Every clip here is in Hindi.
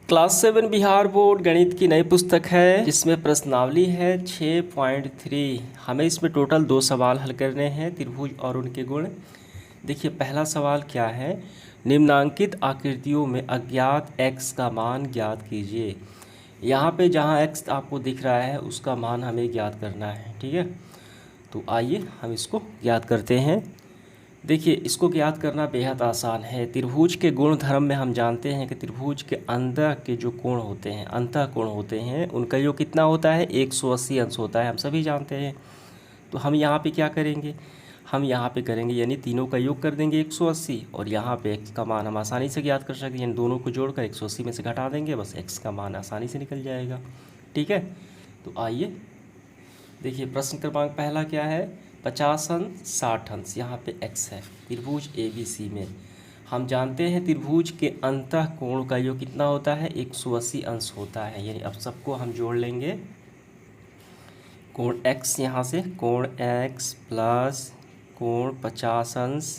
क्लास 7 बिहार बोर्ड गणित की नई पुस्तक है जिसमें प्रश्नावली है 6.3। हमें इसमें टोटल 2 सवाल हल करने हैं, त्रिभुज और उनके गुण। देखिए पहला सवाल क्या है, निम्नांकित आकृतियों में अज्ञात x का मान ज्ञात कीजिए। यहाँ पे जहाँ x आपको दिख रहा है उसका मान हमें ज्ञात करना है, ठीक है। तो आइए हम इसको ज्ञात करते हैं। देखिए इसको ज्ञात करना बेहद आसान है। त्रिभुज के गुण धर्म में हम जानते हैं कि त्रिभुज के अंदर के जो कोण होते हैं, अंतः कोण होते हैं, उनका योग कितना होता है, 180 अंश होता है, हम सभी जानते हैं। तो हम यहाँ पे क्या करेंगे, हम यहाँ पे करेंगे यानी तीनों का योग कर देंगे 180, और यहाँ पे x का मान हम आसानी से ज्ञात कर सकते हैं, यानी दोनों को जोड़कर 180 में से घटा देंगे, बस x का मान आसानी से निकल जाएगा, ठीक है। तो आइए देखिए प्रश्न क्रमांक पहला क्या है, 50 अंश 60 अंश, यहाँ पे x है त्रिभुज ABC में। हम जानते हैं त्रिभुज के अंतः कोण का योग कितना होता है, 180 अंश होता है, यानी अब सबको हम जोड़ लेंगे। कोण x यहाँ से कोण x प्लस कोण 50 अंश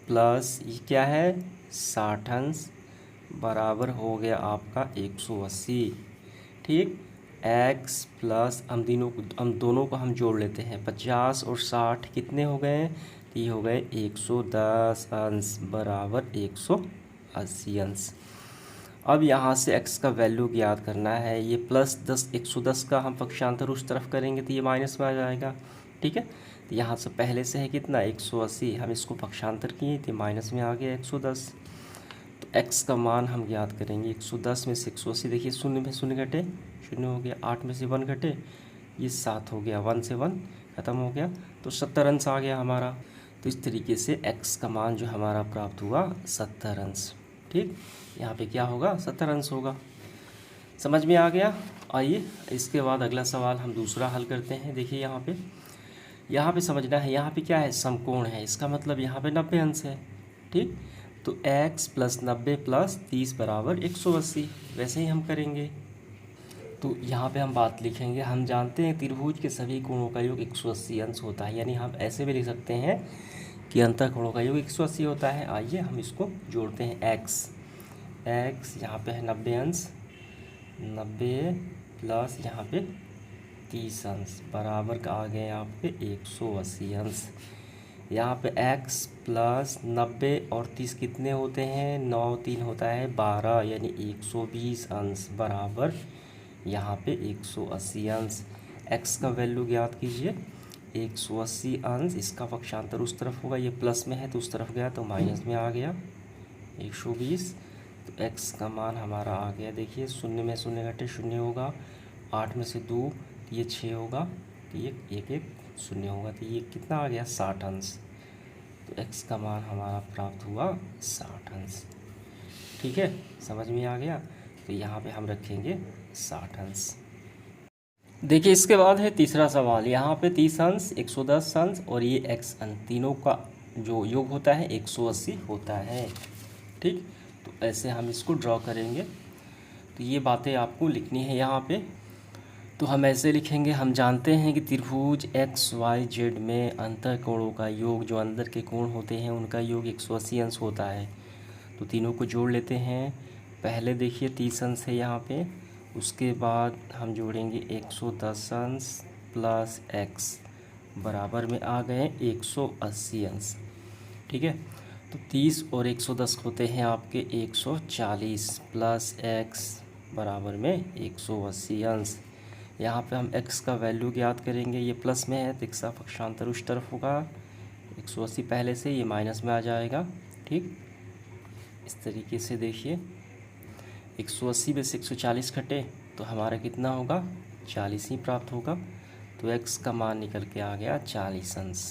प्लस ये क्या है 60 अंश बराबर हो गया आपका 180, ठीक। x प्लस हम दोनों को हम जोड़ लेते हैं, 50 और 60 कितने हो गए, ये हो गए 110 अंश बराबर 180 अंश। अब यहाँ से x का वैल्यू ज्ञात करना है, ये प्लस 10 110 का हम पक्षांतर उस तरफ करेंगे तो ये माइनस में आ जाएगा, ठीक है। तो यहाँ से पहले से है कितना 180, हम इसको पक्षांतर किए तो माइनस में आ गया 110। तो x का मान हम ज्ञात करेंगे, 110 में से 180, देखिए शून्य में शून्य घटे शून्य हो गया, 8 में से 1 घटे ये 7 हो गया, 1 से 1 ख़त्म हो गया, तो 70 अंश आ गया हमारा। तो इस तरीके से x का मान जो हमारा प्राप्त हुआ 70 अंश, ठीक। यहाँ पे क्या होगा 70 अंश होगा, समझ में आ गया। आइए इसके बाद अगला सवाल हम दूसरा हल करते हैं। देखिए यहाँ पे समझना है, यहाँ पे क्या है समकोण है, इसका मतलब यहाँ पे 90 अंश है, ठीक। तो x प्लस 90 प्लस 30 बराबर 180, वैसे ही हम करेंगे। तो यहाँ पे हम बात लिखेंगे, हम जानते हैं त्रिभुज के सभी कोणों का योग 180 अंश होता है, यानी हम ऐसे भी लिख सकते हैं कि अंतः कोणों का योग 180 होता है। आइए हम इसको जोड़ते हैं, x यहाँ पे है 90 अंश, 90 प्लस यहाँ पे 30 अंश बराबर का आ गए आपके 180 अंश। यहाँ पे x प्लस 90 और 30 कितने होते हैं, 9 3 होता है 12, यानी 120 अंश बराबर यहाँ पे 180 अंश। x का वैल्यू ज्ञात कीजिए, 180 अंश, इसका पक्षांतर उस तरफ होगा, ये प्लस में है तो उस तरफ गया तो माइनस में आ गया 120। तो x का मान हमारा आ गया, देखिए शून्य में शून्य घटे शून्य होगा, 8 में से 2 तो ये 6 होगा, तो ये एक शून्य होगा, तो ये कितना आ गया 60 अंश। तो x का मान हमारा प्राप्त हुआ 60 अंश, ठीक है, समझ में आ गया। तो यहाँ पे हम रखेंगे 60 अंश। देखिए इसके बाद है तीसरा सवाल, यहाँ पे 30 अंश 110 अंश और ये x अंश, तीनों का जो योग होता है 180 होता है, ठीक। तो ऐसे हम इसको ड्रॉ करेंगे, तो ये बातें आपको लिखनी है यहाँ पे। तो हम ऐसे लिखेंगे, हम जानते हैं कि त्रिभुज XYZ में अंतः कोणों का योग, जो अंदर के कोण होते हैं उनका योग 180 अंश होता है। तो तीनों को जोड़ लेते हैं, पहले देखिए 30 अंश है यहाँ पे, उसके बाद हम जोड़ेंगे 110 अंश प्लस x बराबर में आ गए 180 अंश, ठीक है। तो 30 और 110 होते हैं आपके 140 प्लस x बराबर में 180 अंश। यहाँ पे हम x का वैल्यू ज्ञात करेंगे, ये प्लस में है तो x का पक्षांतर उस तरफ होगा, 180 पहले से, ये माइनस में आ जाएगा, ठीक। इस तरीके से देखिए 180 में से 140 घटे तो हमारा कितना होगा 40 ही प्राप्त होगा। तो x का मान निकल के आ गया 40 अंश,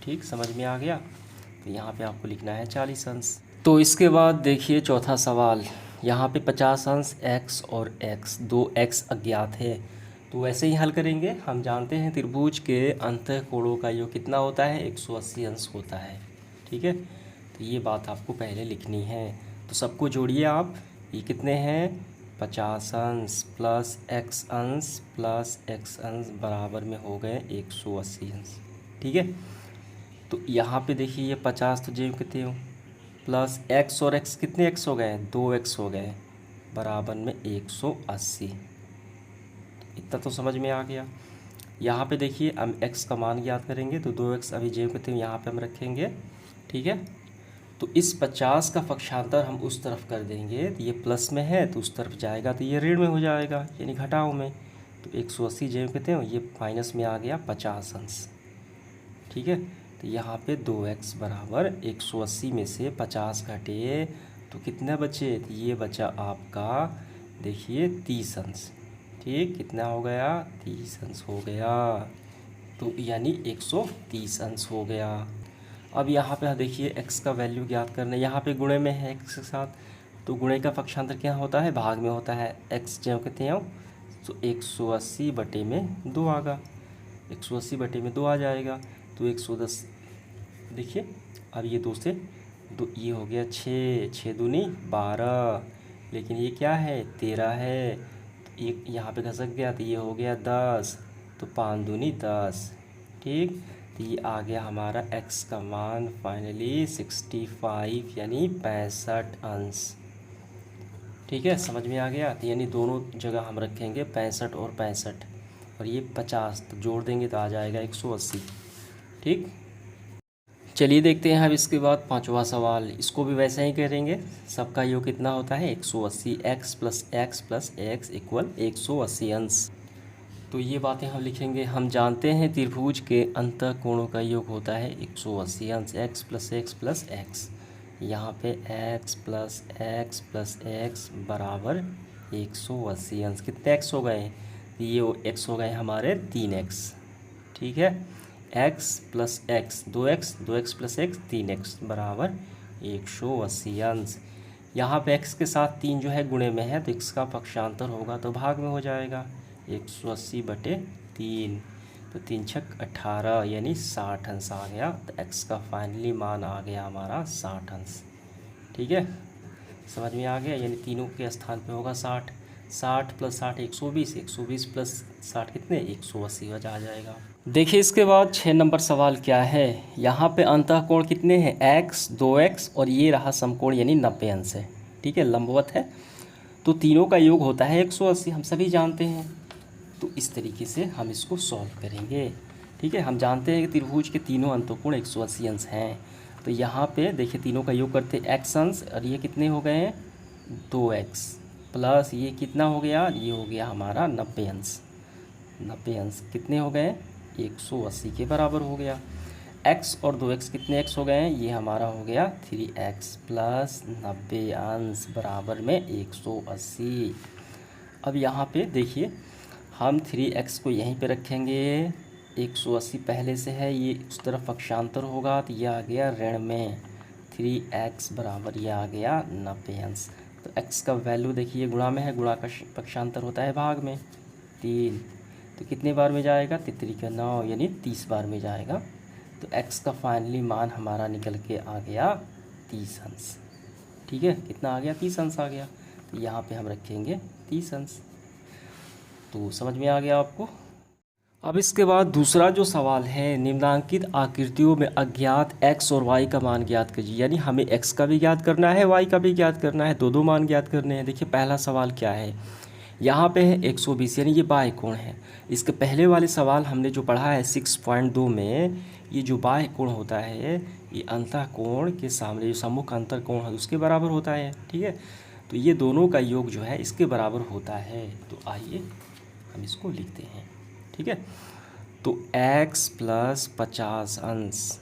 ठीक, समझ में आ गया। तो यहाँ पे आपको लिखना है 40 अंश। तो इसके बाद देखिए चौथा सवाल, यहाँ पे 50 अंश x और x, दो x अज्ञात है, तो वैसे ही हल करेंगे। हम जानते हैं त्रिभुज के अंतः कोणों का योग कितना होता है 180 अंश होता है, ठीक है। तो ये बात आपको पहले लिखनी है, तो सबको जोड़िए आप, ये कितने हैं 50 अंश प्लस x अंश प्लस x अंश बराबर में हो गए 180 अंश, ठीक है। तो यहाँ पे देखिए ये 50 तो जेब कितने हो, प्लस x और x कितने x हो गए 2x हो गए, बराबर में 180। इतना तो समझ में आ गया। यहाँ पे देखिए हम x का मान ज्ञात करेंगे, तो 2x अभी जेब में थे यहाँ पे हम रखेंगे, ठीक है। तो इस 50 का पक्षांतर हम उस तरफ कर देंगे, तो ये प्लस में है तो उस तरफ जाएगा तो ये ऋण में हो जाएगा, यानी घटाव में। तो 180 जेब में थे, ये माइनस में आ गया 50 अंश, ठीक है। तो यहाँ पे 2x बराबर 180 में से 50 घटे तो कितना बचे, तो ये बचा आपका देखिए 30 अंश, ठीक। कितना हो गया, 30 अंश हो गया, तो यानी 130 अंश हो गया। अब यहाँ पे देखिए x का वैल्यू ज्ञात करना है, यहाँ पे गुणे में है x के साथ, तो गुणे का पक्षांतर क्या होता है, भाग में होता है। x जो कहते हैं तो 180 बटे में 2 आगा, 180 बटे में 2 आ जाएगा, तो 110 देखिए। अब ये 2 से 2, ये हो गया 6, 6 दूनी 12, लेकिन ये क्या है 13 है, तो एक यहाँ पे घसक गया तो ये हो गया 10, तो 5 दूनी 10, ठीक। तो ये आ गया हमारा x का मान फाइनली 65 यानी 65 अंश, ठीक है। समझ में आ गया। तो यानी दोनों जगह हम रखेंगे 65 और 65, और ये 50 तो जोड़ देंगे तो आ जाएगा 180, ठीक। चलिए देखते हैं अब इसके बाद पांचवा सवाल, इसको भी वैसे ही करेंगे। सबका योग कितना होता है 180, x प्लस x इक्वल 180 अंश। तो ये बातें हम लिखेंगे। हम जानते हैं त्रिभुज के अंतःकोणों का योग होता है 180 अंश, x प्लस x। यहाँ पे x प्लस x बराबर 180 अंश। कितने x हो गए, ये x हो गए हमारे 3x, ठीक है। x plus x 2x plus x 3x बराबर 180 अंश। यहाँ पे x के साथ 3 जो है गुणे में है, तो x का पक्षांतर होगा तो भाग में हो जाएगा, 180 बटे 3, तो 3 छक 18 यानी 60 अंश आ गया। तो x का फाइनली मान आ गया हमारा 60 अंश, ठीक है। समझ में आ गया, यानी तीनों के स्थान पे होगा 60, 60 प्लस 60 120, 120 प्लस 60 कितने 180 आ जाएगा। देखिए इसके बाद 6 नंबर सवाल क्या है। यहाँ पे अंतःकोण कितने हैं, x 2x और ये रहा समकोण यानी 90 अंश है, ठीक है, लंबवत है। तो तीनों का योग होता है 180, हम सभी जानते हैं। तो इस तरीके से हम इसको सॉल्व करेंगे, ठीक है। हम जानते हैं कि त्रिभुज के तीनों अंतःकोण 180 अंश हैं। तो यहाँ पे देखिए तीनों का योग करते x अंश, और ये कितने हो गए हैं 2x प्लस ये कितना हो गया, ये हो गया हमारा 90 अंश। 90 अंश कितने हो गए 180 के बराबर हो गया। x और 2x कितने x हो गए हैं, ये हमारा हो गया 3x प्लस 90 अंश बराबर में 180। अब यहाँ पे देखिए हम 3x को यहीं पे रखेंगे, 180 पहले से है, ये उस तरफ पक्षांतर होगा तो ये आ गया ऋण में 3x बराबर ये आ गया 90 अंश। तो x का वैल्यू देखिए गुणा में है, गुणा का पक्षांतर होता है भाग में 3, तो कितने बार में जाएगा 3 का 9 यानी 30 बार में जाएगा। तो x का फाइनली मान हमारा निकल के आ गया 30 अंश, ठीक है। कितना आ गया 30 अंश आ गया, तो यहाँ पे हम रखेंगे 30 अंश। तो समझ में आ गया आपको। अब इसके बाद दूसरा जो सवाल है, निम्नांकित आकृतियों में अज्ञात x और y का मान ज्ञात कीजिए। यानी हमें x का भी ज्ञात करना है, y का भी ज्ञात करना है, दो मान ज्ञात करने हैं। देखिए पहला सवाल क्या है, यहाँ पे है 120 यानी ये बाह्य कोण है। इसके पहले वाले सवाल हमने जो पढ़ा है 6.2 में, ये जो बाह्य कोण होता है ये अंतःकोण के सामने जो सम्मुख अंतःकोण है उसके बराबर होता है, ठीक है। तो ये दोनों का योग जो है इसके बराबर होता है। तो आइए हम इसको लिखते हैं, ठीक है। तो x प्लस 50 अंश,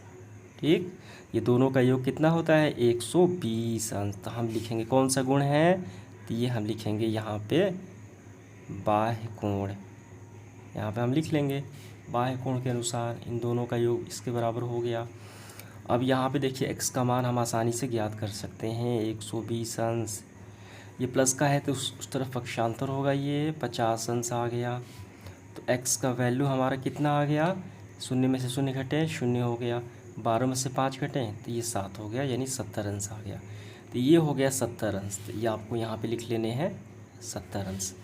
ठीक, ये दोनों का योग कितना होता है 120 अंश। तो हम लिखेंगे कौन सा गुण है, तो ये हम लिखेंगे यहाँ पे बाह्य कोण, यहाँ पे हम लिख लेंगे बाह्य कोण के अनुसार इन दोनों का योग इसके बराबर हो गया। अब यहाँ पे देखिए x का मान हम आसानी से ज्ञात कर सकते हैं 120 अंश, ये प्लस का है तो उस तरफ पक्षांतर होगा, ये 50 अंश आ गया। तो x का वैल्यू हमारा कितना आ गया, शून्य में से शून्य घटे शून्य हो गया, 12 में से 5 घटे तो ये 7 हो गया यानी 70 अंश आ गया। तो ये हो गया 70 अंश, तो ये आपको यहाँ पे लिख लेने हैं 70 अंश।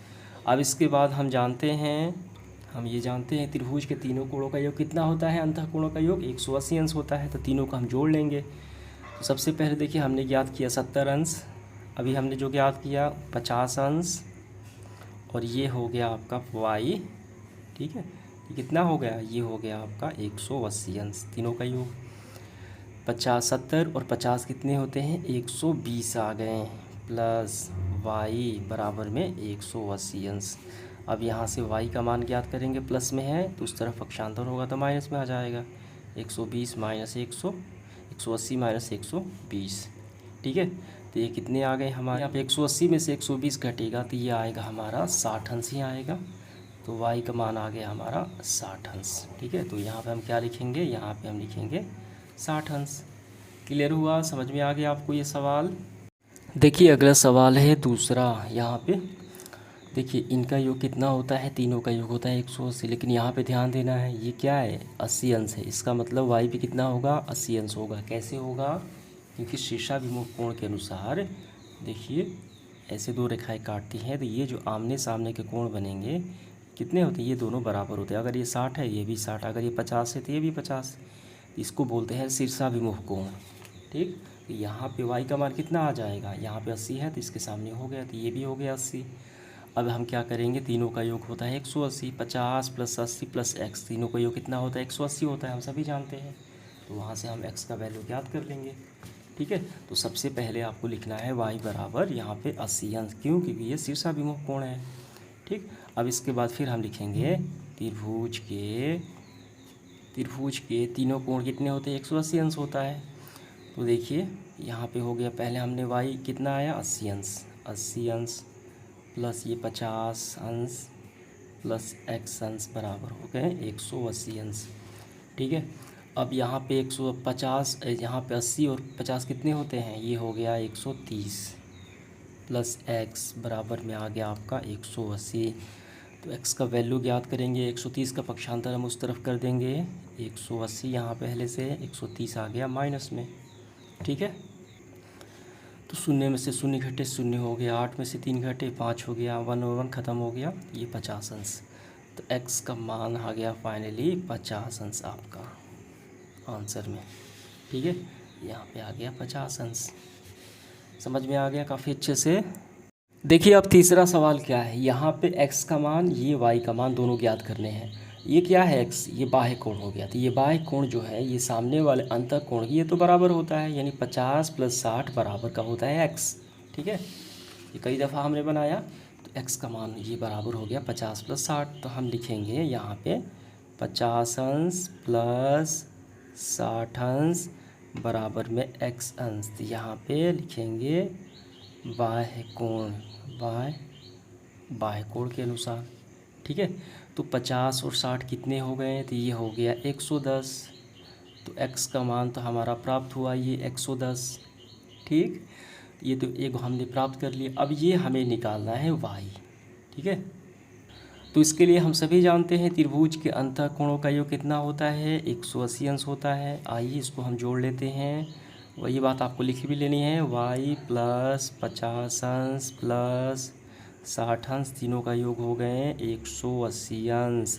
अब इसके बाद हम ये जानते हैं त्रिभुज के तीनों कोणों का योग कितना होता है, अंतःकोणों का योग 180 अंश होता है। तो तीनों को हम जोड़ लेंगे। तो सबसे पहले देखिए हमने ज्ञात किया 70 अंश, अभी हमने जो ज्ञात किया 50 अंश, और ये हो गया आपका y, ठीक है। ये कितना हो गया, ये हो गया आपका 180 अंश, तीनों का योग। 50 70 और 50 कितने होते हैं, 120 आ गए, प्लस y बराबर में 180 अंश। अब यहाँ से y का मान ज्ञात करेंगे, प्लस में है तो उस तरफ पक्षांतर होगा तो माइनस में आ जाएगा। 120 माइनस 180 माइनस 120, ठीक है। तो ये कितने आ गए हमारे, यहाँ पे 180 में से 120 घटेगा तो ये आएगा हमारा 60 अंश ही आएगा। तो y का मान आ गया हमारा 60 अंश, ठीक है। तो यहाँ पे हम क्या लिखेंगे, यहाँ पे हम लिखेंगे 60 अंश। क्लियर हुआ, समझ में आ गया आपको ये सवाल। देखिए अगला सवाल है दूसरा। यहाँ पे देखिए इनका योग कितना होता है, तीनों का योग होता है 180, लेकिन यहाँ पे ध्यान देना है ये क्या है, 80 अंश है। इसका मतलब y भी कितना होगा, 80 अंश होगा। कैसे होगा, क्योंकि शीर्षाभिमुख कोण के अनुसार देखिए ऐसे दो रेखाएं काटती हैं तो ये जो आमने सामने के कोण बनेंगे कितने होते हैं, ये दोनों बराबर होते हैं। अगर ये 60 है ये भी 60, अगर ये 50 है तो ये भी 50, इसको बोलते हैं शीर्षाभिमुख कोण, ठीक। तो यहाँ पे y का मान कितना आ जाएगा, यहाँ पे 80 है तो इसके सामने हो गया, तो ये भी हो गया 80। अब हम क्या करेंगे, तीनों का योग होता है 180, 50 प्लस 80 प्लस x, तीनों का योग कितना होता है, 180 होता है, हम सभी जानते हैं। तो वहाँ से हम x का वैल्यू ज्ञात कर लेंगे, ठीक है। तो सबसे पहले आपको लिखना है y बराबर यहाँ पे 80 अंश, क्यों, क्योंकि ये शीर्षाभिमुख कोण है, ठीक। अब इसके बाद फिर हम लिखेंगे त्रिभुज के तीनों कोण कितने होते हैं, 180 अंश होता है। तो देखिए यहाँ पे हो गया, पहले हमने y कितना आया 80 अंश प्लस ये 50 अंश प्लस x अंश बराबर हो गए 180 अंश, ठीक है। अब यहाँ पे 150, यहाँ पे 80 और 50 कितने होते हैं, ये हो गया 130 प्लस x बराबर में आ गया आपका 180। तो x का वैल्यू ज्ञात करेंगे, 130 का पक्षांतर हम उस तरफ कर देंगे, 180 यहाँ पहले से 130 आ गया माइनस में, ठीक है। तो शून्य में से शून्य घटे शून्य हो गया, 8 में से 3 घटे 5 हो गया, 1 और 1 ख़त्म हो गया, ये 50 अंश। तो x का मान आ गया फाइनली 50 अंश आपका आंसर में, ठीक है। यहाँ पे आ गया 50 अंश, समझ में आ गया काफ़ी अच्छे से। देखिए अब तीसरा सवाल क्या है, यहाँ पे x का मान, ये y का मान दोनों ज्ञात करने हैं। ये क्या है x, ये बाह्य कोण हो गया। तो ये बाह्य कोण जो है ये सामने वाले अंतः कोण की ये तो बराबर होता है, यानी 50 प्लस 60 बराबर का होता है x, ठीक है। ये कई दफ़ा हमने बनाया, तो x का मान ये बराबर हो गया 50 प्लस 60। तो हम लिखेंगे यहाँ पे 50 अंश प्लस 60 अंश बराबर में x अंश। तो यहाँ पे लिखेंगे बाह्य कोण के अनुसार, ठीक है। तो 50 और 60 कितने हो गए, तो ये हो गया 110। तो x का मान तो हमारा प्राप्त हुआ ये 110, ठीक। ये तो एक हमने प्राप्त कर लिया। अब ये हमें निकालना है y, ठीक है। तो इसके लिए हम सभी जानते हैं त्रिभुज के अंतः कोणों का योग कितना होता है, 180 अंश होता है। आइए इसको हम जोड़ लेते हैं, वही बात आपको लिख भी लेनी है, y प्लस 50 अंश प्लस 60 अंश, तीनों का योग हो गए 180 अंश,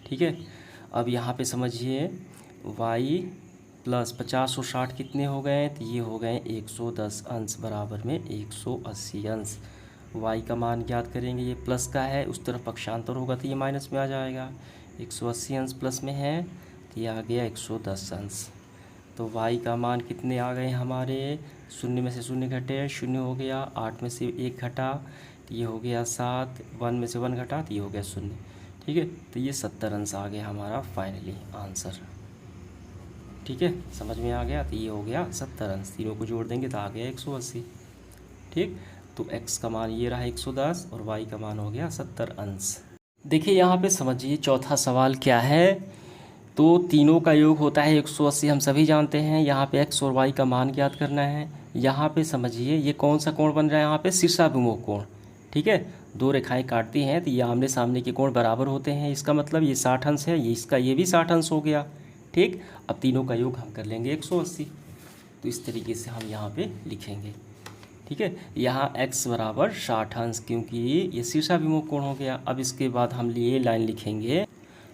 ठीक है। अब यहाँ पे समझिए y प्लस 50 और 60 कितने हो गए, तो ये हो गए 110 अंश बराबर में 180 अंश। y का मान ज्ञात करेंगे, ये प्लस का है, उस तरफ पक्षांतर होगा तो ये माइनस में आ जाएगा। 180 अंश प्लस में है तो ये आ गया 110 अंश। तो y का मान कितने आ गए हमारे, शून्य में से शून्य घटे शून्य हो गया, 8 में से 1 घटा तो ये हो गया 7, 1 में से 1 घटा तो ये हो गया शून्य, ठीक है। तो ये 70 अंश आ गया हमारा फाइनली आंसर, ठीक है, समझ में आ गया। तो ये हो गया 70 अंश, तीनों को जोड़ देंगे तो आ गया 180, ठीक। तो x का मान ये रहा 110 और y का मान हो गया 70 अंश। देखिए यहाँ पे समझिए चौथा सवाल क्या है, तो तीनों का योग होता है 180, हम सभी जानते हैं। यहाँ पे x और y का मान ज्ञात करना है। यहाँ पे समझिए ये कौन सा कोण बन रहा है, यहाँ पे शीर्षाभिमुख कोण, ठीक है। दो रेखाएं काटती हैं तो ये आमने सामने के कोण बराबर होते हैं, इसका मतलब ये 60 अंश है, ये इसका ये भी 60 अंश हो गया, ठीक। अब तीनों का योग हम कर लेंगे 180, तो इस तरीके से हम यहाँ पे लिखेंगे, ठीक है। यहाँ x बराबर 60 अंश, क्योंकि ये शीर्षाभिमुख कोण हो गया। अब इसके बाद हम ये लाइन लिखेंगे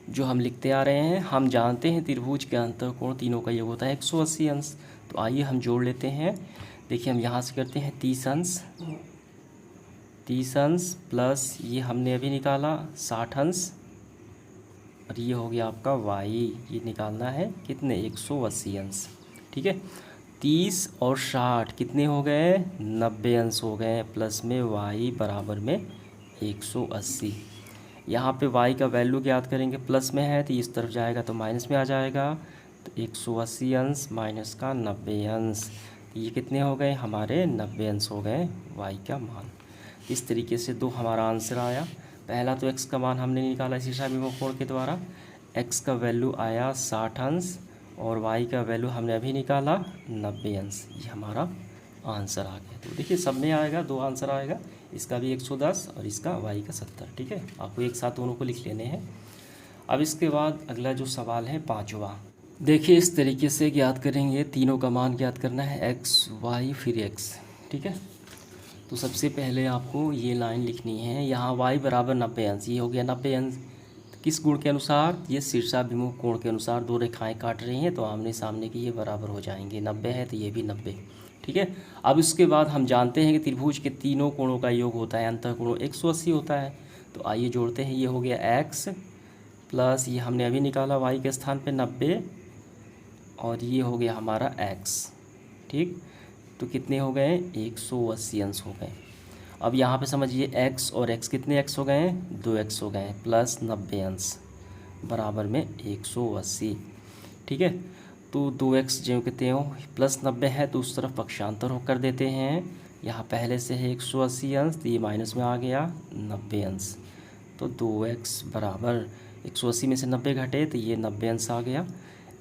जो हम लिखते आ रहे हैं, हम जानते हैं त्रिभुज के अंतः कोण तीनों का योग होता है 180 अंश। तो आइए हम जोड़ लेते हैं, देखिए हम यहाँ से करते हैं 30 अंश प्लस ये हमने अभी निकाला 60 अंश, और ये हो गया आपका y, ये निकालना है कितने 180 अंश। ठीक है, 30 और 60 कितने हो गए 90 अंश हो गए, प्लस में y बराबर में 180। यहाँ पे y का वैल्यू ज्ञात करेंगे, प्लस में है तो इस तरफ जाएगा तो माइनस में आ जाएगा, तो 180 अंश माइनस का 90 अंश, तो ये कितने हो गए हमारे 90 अंश हो गए y का मान। इस तरीके से दो हमारा आंसर आया। पहला तो x का मान हमने निकाला शीर्षा विभव कोण के द्वारा, x का वैल्यू आया 60 अंश और y का वैल्यू हमने अभी निकाला 90 अंश, ये हमारा आंसर आ गया। तो देखिए सब में आएगा, दो आंसर आएगा, इसका भी 110 और इसका y का 70। ठीक है, आपको एक साथ दोनों को लिख लेने हैं। अब इसके बाद अगला जो सवाल है 5वां, देखिए इस तरीके से ज्ञात करेंगे, तीनों का मान ज्ञात करना है x y फिर x। ठीक है, तो सबसे पहले आपको ये लाइन लिखनी है, यहाँ y बराबर 90 अंश, ये हो गया 90 अंश, किस गुण के अनुसार, ये शीर्षाभिमुख कोण के अनुसार दो रेखाएं काट रही हैं तो आमने सामने की ये बराबर हो जाएंगे, 90 है तो ये भी 90। ठीक है, अब इसके बाद हम जानते हैं कि त्रिभुज के तीनों कोणों का योग होता है अंतःकोण 180 होता है, तो आइए जोड़ते हैं। ये हो गया x प्लस ये हमने अभी निकाला y के स्थान पे 90, और ये हो गया हमारा x। ठीक, तो कितने हो गए 180 अंश हो गए। अब यहाँ पे समझिए x और x कितने x हो गए 2x हो गए, प्लस 90 अंश बराबर में 180। ठीक है, तो 2x जो कहते हो प्लस 90 है तो उस तरफ पक्षांतर हो कर देते हैं, यहाँ पहले से है 180 अंश तो ये माइनस में आ गया 90 अंश, तो 2x बराबर 180 में से 90 घटे तो ये 90 अंश आ गया।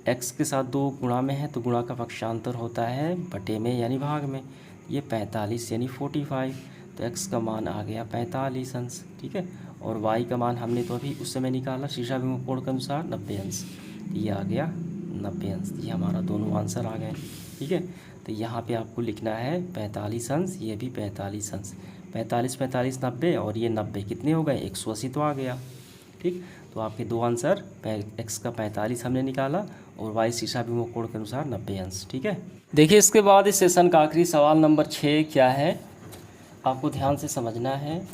x के साथ 2 गुणा में है तो गुणा का पक्षांतर होता है बटे में यानी भाग में, ये 45 यानी 45, तो x का मान आ गया 45 अंश। ठीक है, और y का मान हमने तो अभी उस समय निकाला शीर्षाभिमुख कोण के अनुसार 90 अंश, ये आ गया 90 अंश, ये हमारा दोनों आंसर आ गए। ठीक है, तो यहाँ पे आपको लिखना है 45 अंश, ये भी 45 अंश, 45 45 90 और ये 90 कितने हो गए 180 तो आ गया। ठीक, तो आपके दो आंसर, x का 45 हमने निकाला और y शीर्षाभिमुख कोण के अनुसार 90 अंश। ठीक है, देखिए इसके बाद इस सेशन का आखिरी सवाल नंबर 6 क्या है, आपको ध्यान से समझना है।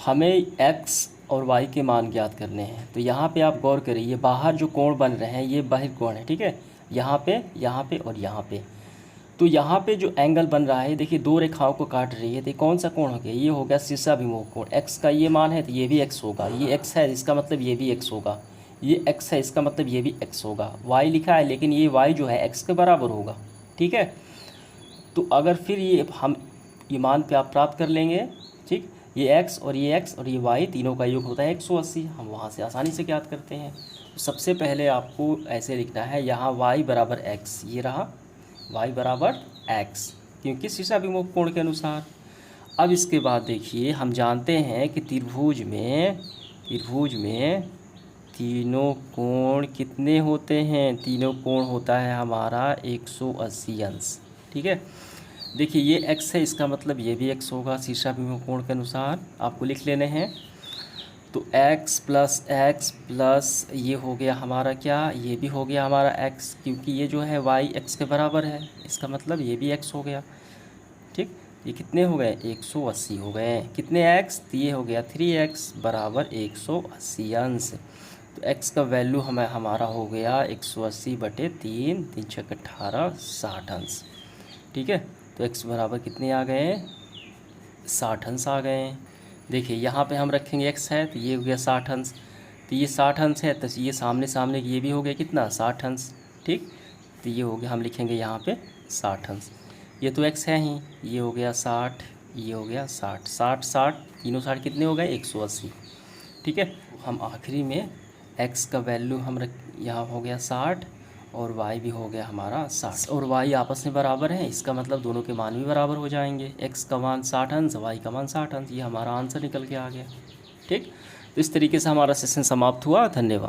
हमें x और y के मान ज्ञात करने हैं, तो यहाँ पे आप गौर करिए, बाहर जो कोण बन रहे हैं ये बहिर्कोण है। ठीक है, यहाँ पे और यहाँ पे, तो यहाँ पे जो एंगल बन रहा है देखिए दो रेखाओं को काट रही है, तो कौन सा कोण हो गया, ये हो गया शीर्षाभिमुख कोण। x का ये मान है तो ये भी x होगा, ये x है इसका मतलब ये भी x होगा, ये x है इसका मतलब ये भी x होगा। y लिखा है लेकिन ये y जो है x के बराबर होगा। ठीक है, तो अगर फिर ये हम ये मान पे आप प्राप्त कर लेंगे। ठीक, ये x और ये y तीनों का योग होता है 180, हम वहाँ से आसानी से ज्ञात करते हैं। तो सबसे पहले आपको ऐसे लिखना है, यहाँ y बराबर x, ये रहा y बराबर x, क्योंकि शीर्षाभिमुख कोण के अनुसार। अब इसके बाद देखिए हम जानते हैं कि त्रिभुज में तीनों कोण कितने होते हैं, तीनों कोण होता है हमारा 180 अंश। ठीक है, देखिए ये x है इसका मतलब ये भी x होगा शीर्षाभिमुख कोण के अनुसार, आपको लिख लेने हैं। तो x प्लस ये हो गया हमारा क्या, ये भी हो गया हमारा x, क्योंकि ये जो है y x के बराबर है, इसका मतलब ये भी x हो गया। ठीक, ये कितने हो गए 180 हो गए, कितने x, तो ये हो गया 3x बराबर 180 अंश। तो x का वैल्यू हमारा हो गया 180 बटे 3, 3 छक 18, 60 अंश। ठीक है, तो x बराबर कितने आ गए 60 अंश आ गए। देखिए यहाँ पे हम रखेंगे x है तो ये हो गया 60 अंश, तो ये 60 अंश है तो ये सामने ये भी हो गया कितना 60 अंश। ठीक, तो ये हो गया, हम लिखेंगे यहाँ पे 60 अंश, ये तो x है ही, ये हो गया 60, ये हो गया 60, 60 60 तीनों 60 कितने हो गए 180। ठीक है, हम आखिरी में x का वैल्यू हम यहाँ हो गया 60 और y भी हो गया हमारा 60, और y आपस में बराबर है, इसका मतलब दोनों के मान भी बराबर हो जाएंगे, x का मान 60 अंश, y का मान 60 अंश, ये हमारा आंसर निकल के आ गया। ठीक, तो इस तरीके से हमारा सेशन समाप्त हुआ। धन्यवाद।